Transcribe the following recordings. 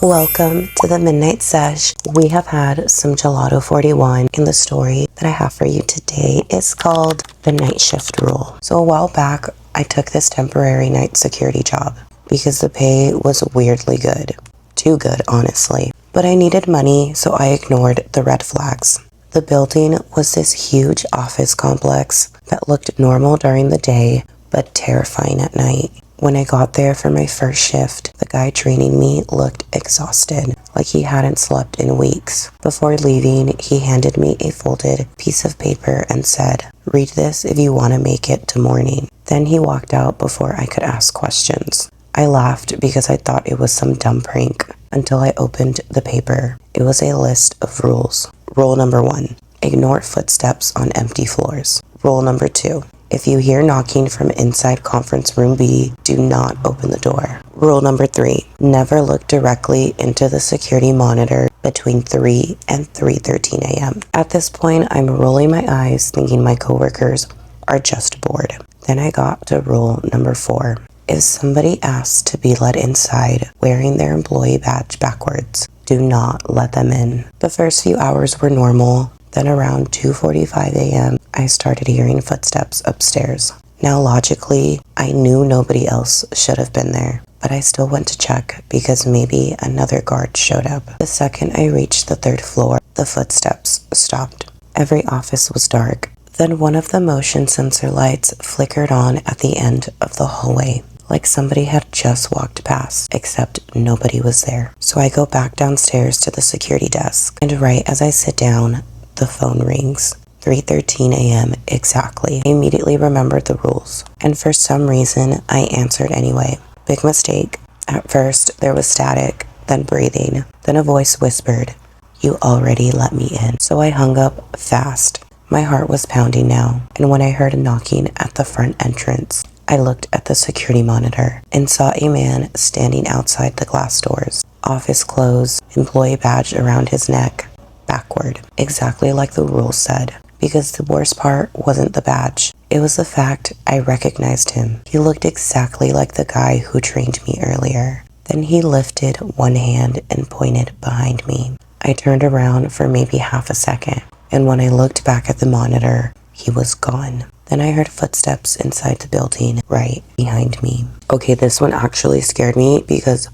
Welcome to the Midnight Sesh. We have had some Gelato 41, and the story that I have for you today is called the night shift rule. So a while back, I took this temporary night security job because the pay was weirdly good. Too good, honestly. But I needed money, so I ignored the red flags. The building was this huge office complex that looked normal during the day, but terrifying at night. When I got there for my first shift, the guy training me looked exhausted, like he hadn't slept in weeks. Before leaving, he handed me a folded piece of paper and said, "Read this if you want to make it to morning." Then he walked out before I could ask questions. I laughed because I thought it was some dumb prank until I opened the paper. It was a list of rules. Rule number 1, ignore footsteps on empty floors. Rule number 2, if you hear knocking from inside conference room B, do not open the door. Rule number 3, never look directly into the security monitor between 3 and 3:13 a.m. At this point, I'm rolling my eyes thinking my coworkers are just bored. Then I got to rule number 4. If somebody asks to be let inside wearing their employee badge backwards, do not let them in. The first few hours were normal. Then around 2:45 a.m., I started hearing footsteps upstairs. Now logically, I knew nobody else should have been there, but I still went to check because maybe another guard showed up. The second I reached the 3rd floor, the footsteps stopped. Every office was dark. Then one of the motion sensor lights flickered on at the end of the hallway, like somebody had just walked past, except nobody was there. So I go back downstairs to the security desk, and right as I sit down, the phone rings. 3:13 a.m. exactly. I immediately remembered the rules, and for some reason, I answered anyway. Big mistake. At first, there was static, then breathing, then a voice whispered, "You already let me in." So I hung up fast. My heart was pounding now, and when I heard a knocking at the front entrance, I looked at the security monitor and saw a man standing outside the glass doors. Office clothes, employee badge around his neck, backward, exactly like the rules said. Because the worst part wasn't the badge. It was the fact I recognized him. He looked exactly like the guy who trained me earlier. Then he lifted one hand and pointed behind me. I turned around for maybe half a second, and when I looked back at the monitor, he was gone. Then I heard footsteps inside the building right behind me. Okay, this one actually scared me because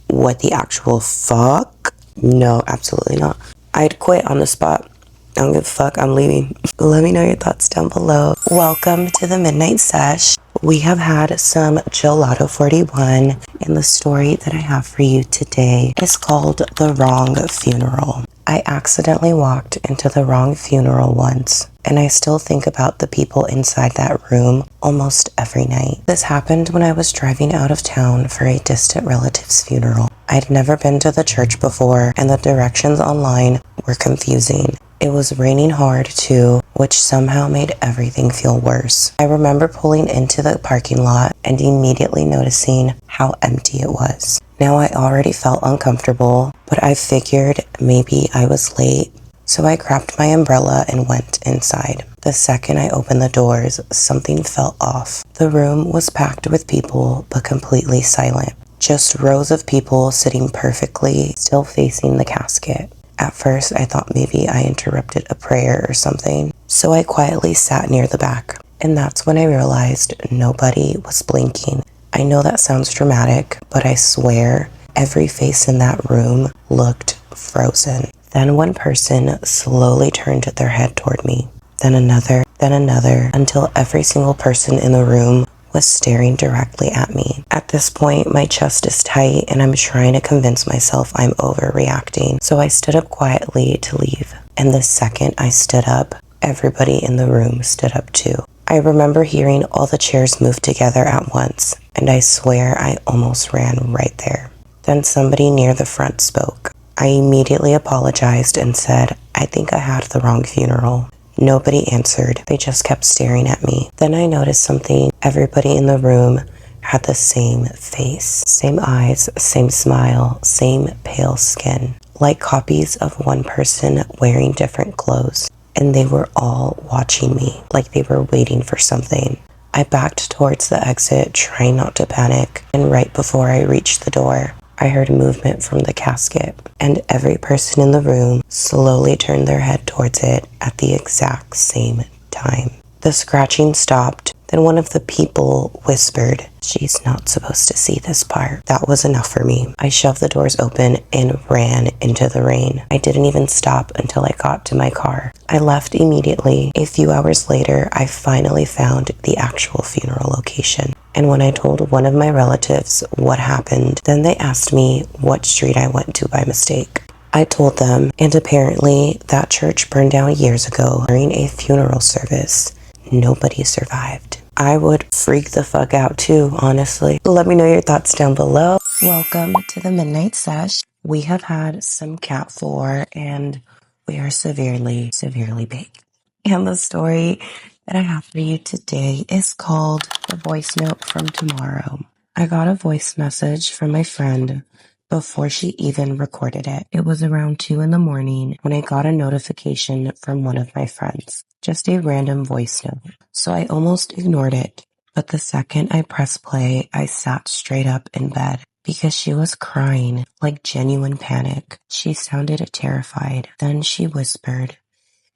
what the actual fuck? No, absolutely not. I'd quit on the spot. I don't give a fuck, I'm leaving. Let me know your thoughts down below. Welcome to the Midnight Sesh. We have had some Gelato 41, and the story that I have for you today is called The Wrong Funeral. I accidentally walked into the wrong funeral once, and I still think about the people inside that room almost every night. This happened when I was driving out of town for a distant relative's funeral. I'd never been to the church before, and the directions online were confusing. It was raining hard too, which somehow made everything feel worse. I remember pulling into the parking lot and immediately noticing how empty it was. Now I already felt uncomfortable, but I figured maybe I was late, so I grabbed my umbrella and went inside. The second I opened the doors, something felt off. The room was packed with people, but completely silent. Just rows of people sitting perfectly, still facing the casket. At first, I thought maybe I interrupted a prayer or something, so I quietly sat near the back. And that's when I realized nobody was blinking. I know that sounds dramatic, but I swear every face in that room looked frozen. Then one person slowly turned their head toward me, then another, until every single person in the room was staring directly at me. At this point, my chest is tight and I'm trying to convince myself I'm overreacting. So I stood up quietly to leave. And the second I stood up, everybody in the room stood up too. I remember hearing all the chairs move together at once, and I swear I almost ran right there. Then somebody near the front spoke. I immediately apologized and said, "I think I had the wrong funeral." Nobody answered. They just kept staring at me. Then I noticed something. Everybody in the room had the same face, same eyes, same smile, same pale skin, like copies of one person wearing different clothes. And they were all watching me, like they were waiting for something. I backed towards the exit, trying not to panic, and right before I reached the door, I heard movement from the casket, and every person in the room slowly turned their head towards it at the exact same time. The scratching stopped. Then one of the people whispered, "She's not supposed to see this part." That was enough for me. I shoved the doors open and ran into the rain. I didn't even stop until I got to my car. I left immediately. A few hours later, I finally found the actual funeral location. And when I told one of my relatives what happened, then they asked me what street I went to by mistake. I told them, and apparently that church burned down years ago during a funeral service. Nobody survived. I would freak the fuck out too, honestly. Let me know your thoughts down below. Welcome to the Midnight Sesh. We have had some cat 4 and we are severely, severely baked. And the story that I have for you today is called The Voice Note from Tomorrow. I got a voice message from my friend before she even recorded it. It was around 2 in the morning when I got a notification from one of my friends. Just a random voice note. So I almost ignored it. But the second I pressed play, I sat straight up in bed because she was crying, like genuine panic. She sounded terrified. Then she whispered,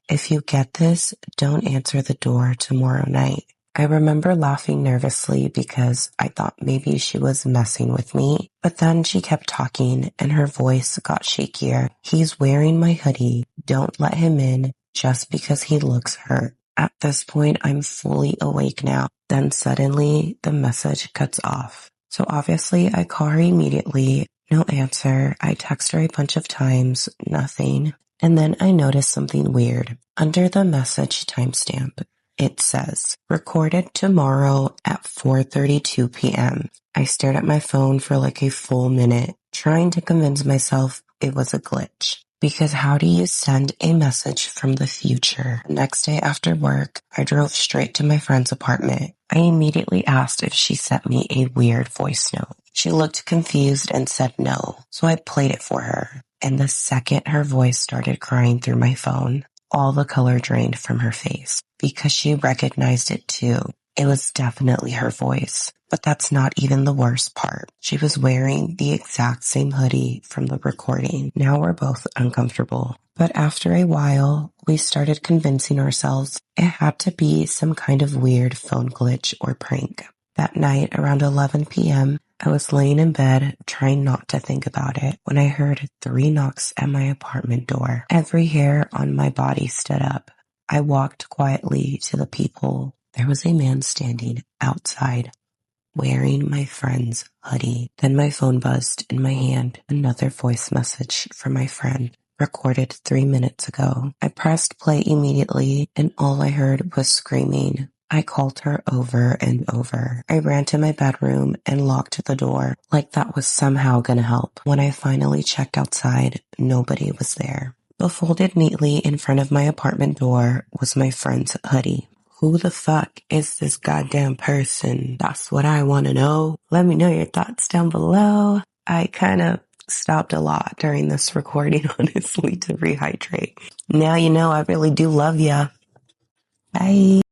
"If you get this, don't answer the door tomorrow night." I remember laughing nervously because I thought maybe she was messing with me. But then she kept talking and her voice got shakier. "He's wearing my hoodie. Don't let him in just because he looks hurt." At this point, I'm fully awake now. Then suddenly the message cuts off. So obviously I call her immediately. No answer. I text her a bunch of times. Nothing. And then I notice something weird. Under the message timestamp, it says, "Recorded tomorrow at 4:32 p.m. I stared at my phone for like a full minute, trying to convince myself it was a glitch. Because how do you send a message from the future? The next day after work, I drove straight to my friend's apartment. I immediately asked if she sent me a weird voice note. She looked confused and said no, so I played it for her. And the second her voice started crying through my phone, all the color drained from her face because she recognized it too. It was definitely her voice. But that's not even the worst part. She was wearing the exact same hoodie from the recording. Now we're both uncomfortable. But after a while, we started convincing ourselves it had to be some kind of weird phone glitch or prank. That night, around 11 p.m., I was laying in bed, trying not to think about it, when I heard 3 knocks at my apartment door. Every hair on my body stood up. I walked quietly to the peephole. There was a man standing outside, wearing my friend's hoodie. Then my phone buzzed in my hand. Another voice message from my friend, recorded 3 minutes ago. I pressed play immediately, and all I heard was screaming. I called her over and over. I ran to my bedroom and locked the door, like that was somehow gonna help. When I finally checked outside, nobody was there. But folded neatly in front of my apartment door was my friend's hoodie. Who the fuck is this goddamn person? That's what I want to know. Let me know your thoughts down below. I kind of stopped a lot during this recording, honestly, to rehydrate. Now you know I really do love ya. Bye.